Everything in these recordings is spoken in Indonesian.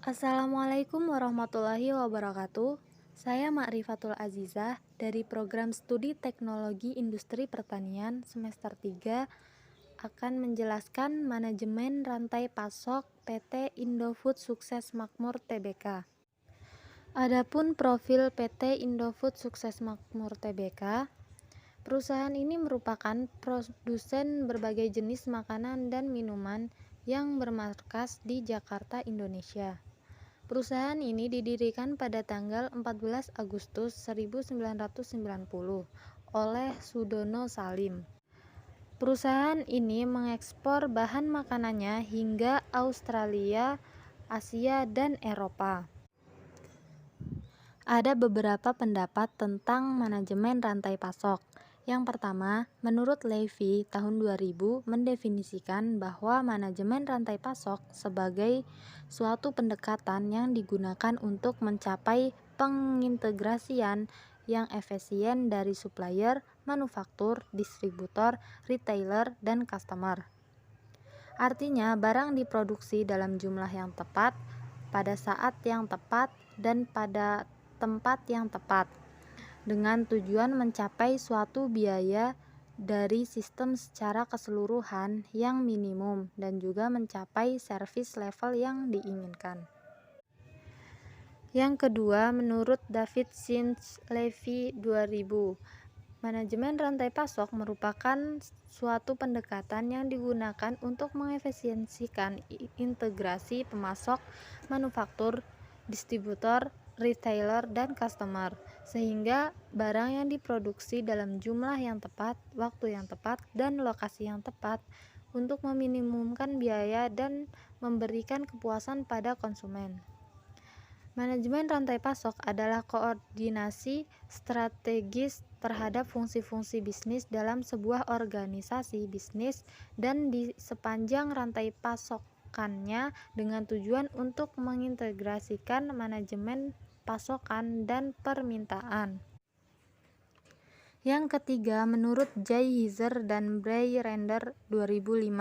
Assalamualaikum warahmatullahi wabarakatuh. Saya Ma'rifatul Azizah dari Program Studi Teknologi Industri Pertanian semester 3 akan menjelaskan manajemen rantai pasok PT Indofood Sukses Makmur Tbk. Adapun profil PT Indofood Sukses Makmur Tbk, perusahaan ini merupakan produsen berbagai jenis makanan dan minuman yang bermarkas di Jakarta, Indonesia. Perusahaan ini didirikan pada tanggal 14 Agustus 1990 oleh Sudono Salim. Perusahaan ini mengekspor bahan makanannya hingga Australia, Asia, dan Eropa. Ada beberapa pendapat tentang manajemen rantai pasok. Yang pertama, menurut Levy tahun 2000 mendefinisikan bahwa manajemen rantai pasok sebagai suatu pendekatan yang digunakan untuk mencapai pengintegrasian yang efisien dari supplier, manufaktur, distributor, retailer, dan customer. Artinya, barang diproduksi dalam jumlah yang tepat, pada saat yang tepat, dan pada tempat yang tepat, dengan tujuan mencapai suatu biaya dari sistem secara keseluruhan yang minimum dan juga mencapai service level yang diinginkan. Yang kedua, menurut David Sims Levy 2000, manajemen rantai pasok merupakan suatu pendekatan yang digunakan untuk mengefisiensikan integrasi pemasok, manufaktur, distributor, retailer, dan customer, sehingga barang yang diproduksi dalam jumlah yang tepat, waktu yang tepat, dan lokasi yang tepat untuk meminimumkan biaya dan memberikan kepuasan pada konsumen. Manajemen rantai pasok adalah koordinasi strategis terhadap fungsi-fungsi bisnis dalam sebuah organisasi bisnis dan di sepanjang rantai pasokannya dengan tujuan untuk mengintegrasikan manajemen pasokan dan permintaan. Yang ketiga, menurut Jay Heiser dan Bray Render 2005,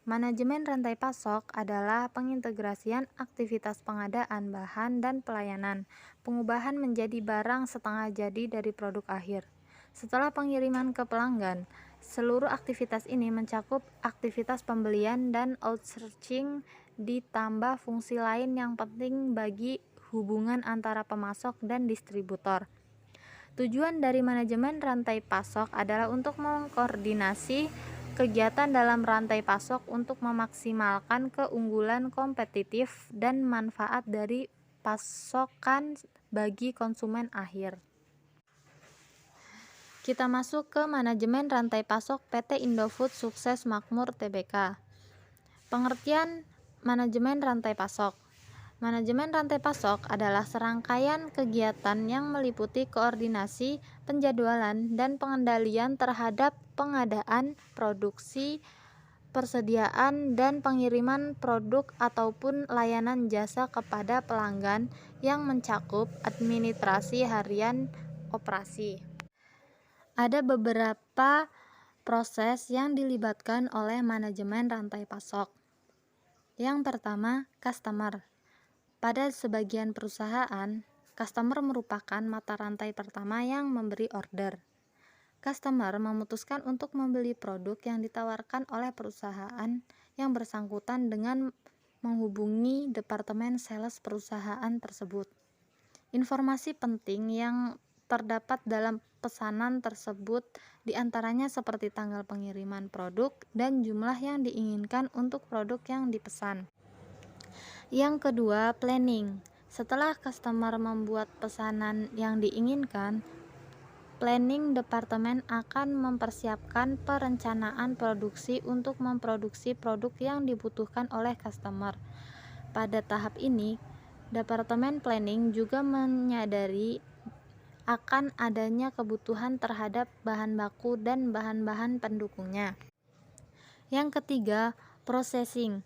manajemen rantai pasok adalah pengintegrasian aktivitas pengadaan bahan dan pelayanan, pengubahan menjadi barang setengah jadi dari produk akhir. Setelah pengiriman ke pelanggan, seluruh aktivitas ini mencakup aktivitas pembelian dan outsourcing ditambah fungsi lain yang penting bagi hubungan antara pemasok dan distributor. Tujuan dari manajemen rantai pasok adalah untuk mengkoordinasi kegiatan dalam rantai pasok untuk memaksimalkan keunggulan kompetitif dan manfaat dari pasokan bagi konsumen akhir. Kita masuk ke manajemen rantai pasok PT Indofood Sukses Makmur Tbk. Pengertian manajemen rantai pasok. Manajemen rantai pasok adalah serangkaian kegiatan yang meliputi koordinasi, penjadwalan, dan pengendalian terhadap pengadaan, produksi, persediaan, dan pengiriman produk ataupun layanan jasa kepada pelanggan yang mencakup administrasi harian operasi. Ada beberapa proses yang dilibatkan oleh manajemen rantai pasok. Yang pertama, customer. Pada sebagian perusahaan, customer merupakan mata rantai pertama yang memberi order. Customer memutuskan untuk membeli produk yang ditawarkan oleh perusahaan yang bersangkutan dengan menghubungi departemen sales perusahaan tersebut. Informasi penting yang terdapat dalam pesanan tersebut diantaranya seperti tanggal pengiriman produk dan jumlah yang diinginkan untuk produk yang dipesan. Yang kedua, planning. Setelah customer membuat pesanan yang diinginkan, planning departemen akan mempersiapkan perencanaan produksi untuk memproduksi produk yang dibutuhkan oleh customer. Pada tahap ini, departemen planning juga menyadari akan adanya kebutuhan terhadap bahan baku dan bahan-bahan pendukungnya. Yang ketiga, processing.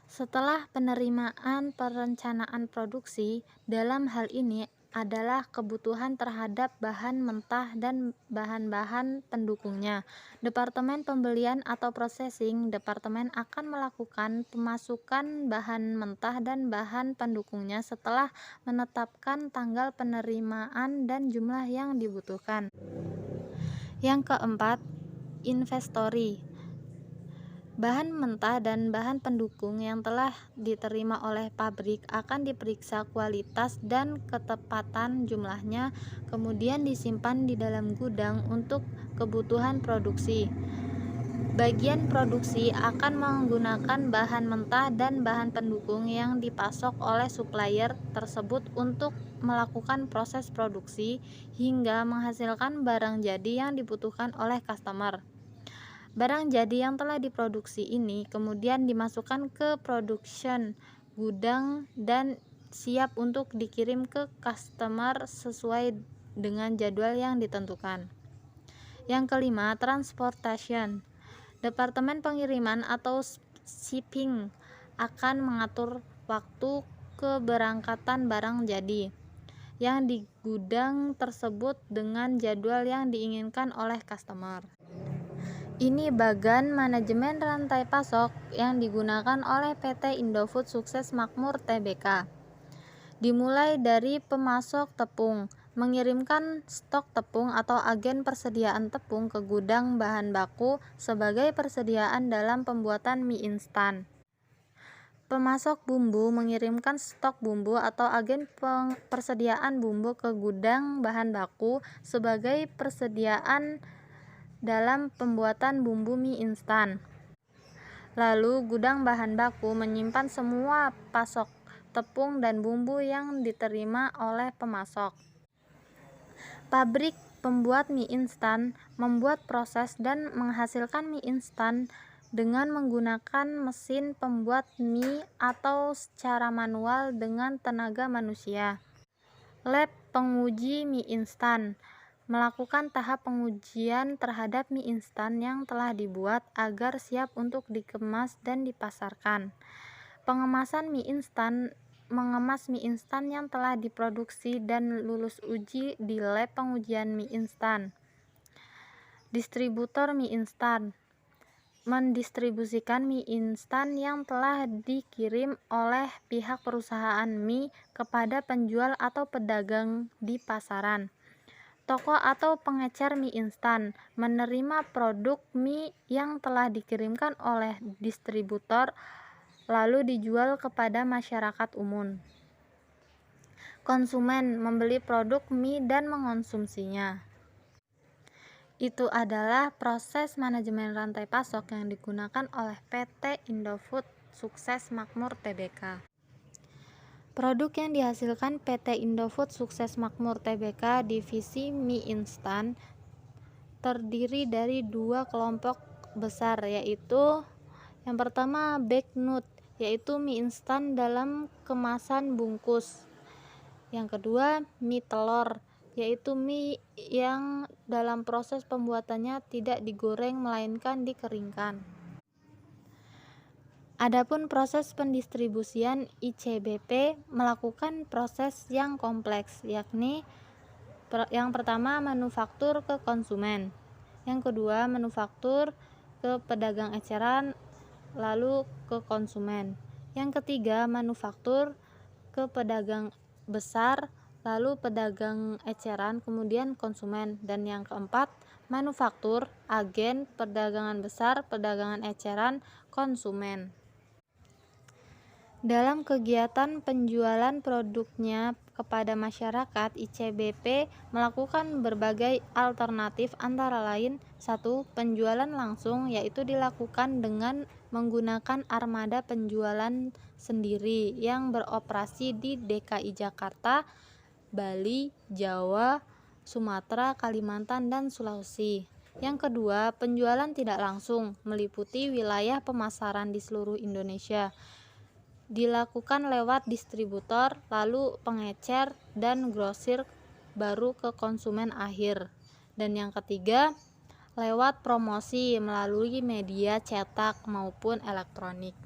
Setelah penerimaan perencanaan produksi, dalam hal ini adalah kebutuhan terhadap bahan mentah dan bahan-bahan pendukungnya. Departemen pembelian atau processing departemen akan melakukan pemasukan bahan mentah dan bahan pendukungnya setelah menetapkan tanggal penerimaan dan jumlah yang dibutuhkan. Yang keempat, inventory. Bahan mentah dan bahan pendukung yang telah diterima oleh pabrik akan diperiksa kualitas dan ketepatan jumlahnya, kemudian disimpan di dalam gudang untuk kebutuhan produksi. Bagian produksi akan menggunakan bahan mentah dan bahan pendukung yang dipasok oleh supplier tersebut untuk melakukan proses produksi hingga menghasilkan barang jadi yang dibutuhkan oleh customer. Barang jadi yang telah diproduksi ini kemudian dimasukkan ke production gudang dan siap untuk dikirim ke customer sesuai dengan jadwal yang ditentukan. Yang kelima, transportation. Departemen pengiriman atau shipping akan mengatur waktu keberangkatan barang jadi yang di gudang tersebut dengan jadwal yang diinginkan oleh customer. Ini bagan manajemen rantai pasok yang digunakan oleh PT Indofood Sukses Makmur Tbk. Dimulai dari pemasok tepung, mengirimkan stok tepung atau agen persediaan tepung ke gudang bahan baku sebagai persediaan dalam pembuatan mie instan. Pemasok bumbu mengirimkan stok bumbu atau agen persediaan bumbu ke gudang bahan baku sebagai persediaan dalam pembuatan bumbu mie instan. Lalu gudang bahan baku menyimpan semua pasok tepung dan bumbu yang diterima oleh pemasok. Pabrik pembuat mie instan membuat proses dan menghasilkan mie instan dengan menggunakan mesin pembuat mie atau secara manual dengan tenaga manusia. Lab penguji mie instan melakukan tahap pengujian terhadap mie instan yang telah dibuat agar siap untuk dikemas dan dipasarkan. Pengemasan mie instan mengemas mie instan yang telah diproduksi dan lulus uji di lab pengujian mie instan. Distributor mie instan mendistribusikan mie instan yang telah dikirim oleh pihak perusahaan mie kepada penjual atau pedagang di pasaran. Toko atau pengecer mie instan menerima produk mie yang telah dikirimkan oleh distributor lalu dijual kepada masyarakat umum. Konsumen membeli produk mie dan mengonsumsinya. Itu adalah proses manajemen rantai pasok yang digunakan oleh PT Indofood Sukses Makmur Tbk. Produk yang dihasilkan PT Indofood Sukses Makmur Tbk divisi mie instan terdiri dari dua kelompok besar, yaitu yang pertama bagnut, yaitu mie instan dalam kemasan bungkus. Yang kedua mie telur, yaitu mie yang dalam proses pembuatannya tidak digoreng melainkan dikeringkan. Adapun proses pendistribusian ICBP melakukan proses yang kompleks, yakni yang pertama manufaktur ke konsumen, yang kedua manufaktur ke pedagang eceran, lalu ke konsumen, yang ketiga manufaktur ke pedagang besar, lalu pedagang eceran, kemudian konsumen, dan yang keempat manufaktur, agen, perdagangan besar, perdagangan eceran, konsumen. Dalam kegiatan penjualan produknya kepada masyarakat, ICBP melakukan berbagai alternatif antara lain 1. Penjualan langsung, yaitu dilakukan dengan menggunakan armada penjualan sendiri yang beroperasi di DKI Jakarta, Bali, Jawa, Sumatera, Kalimantan, dan Sulawesi. Yang kedua, penjualan tidak langsung meliputi wilayah pemasaran di seluruh Indonesia. Dilakukan lewat distributor, lalu pengecer dan grosir, baru ke konsumen akhir. Dan yang ketiga, lewat promosi melalui media cetak maupun elektronik.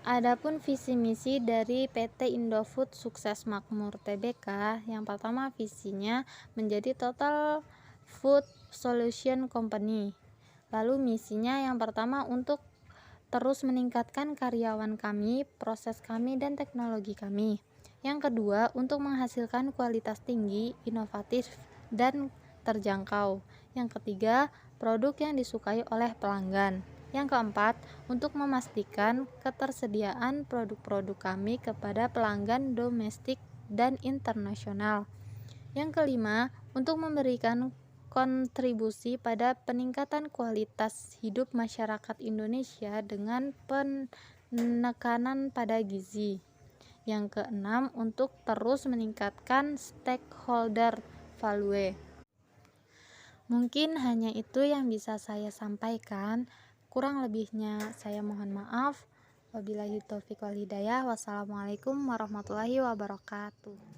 Adapun visi misi dari PT Indofood Sukses Makmur Tbk, yang pertama visinya menjadi Total Food Solution Company. Lalu misinya yang pertama untuk terus meningkatkan karyawan kami, proses kami, dan teknologi kami. Yang kedua, untuk menghasilkan kualitas tinggi, inovatif, dan terjangkau. Yang ketiga, produk yang disukai oleh pelanggan. Yang keempat, untuk memastikan ketersediaan produk-produk kami kepada pelanggan domestik dan internasional. Yang kelima, untuk memberikan kontribusi pada peningkatan kualitas hidup masyarakat Indonesia dengan penekanan pada gizi. Yang keenam, untuk terus meningkatkan stakeholder value. Mungkin hanya itu yang bisa saya sampaikan. Kurang lebihnya saya mohon maaf. Wabillahi taufiq wal hidayah. Wassalamualaikum warahmatullahi wabarakatuh.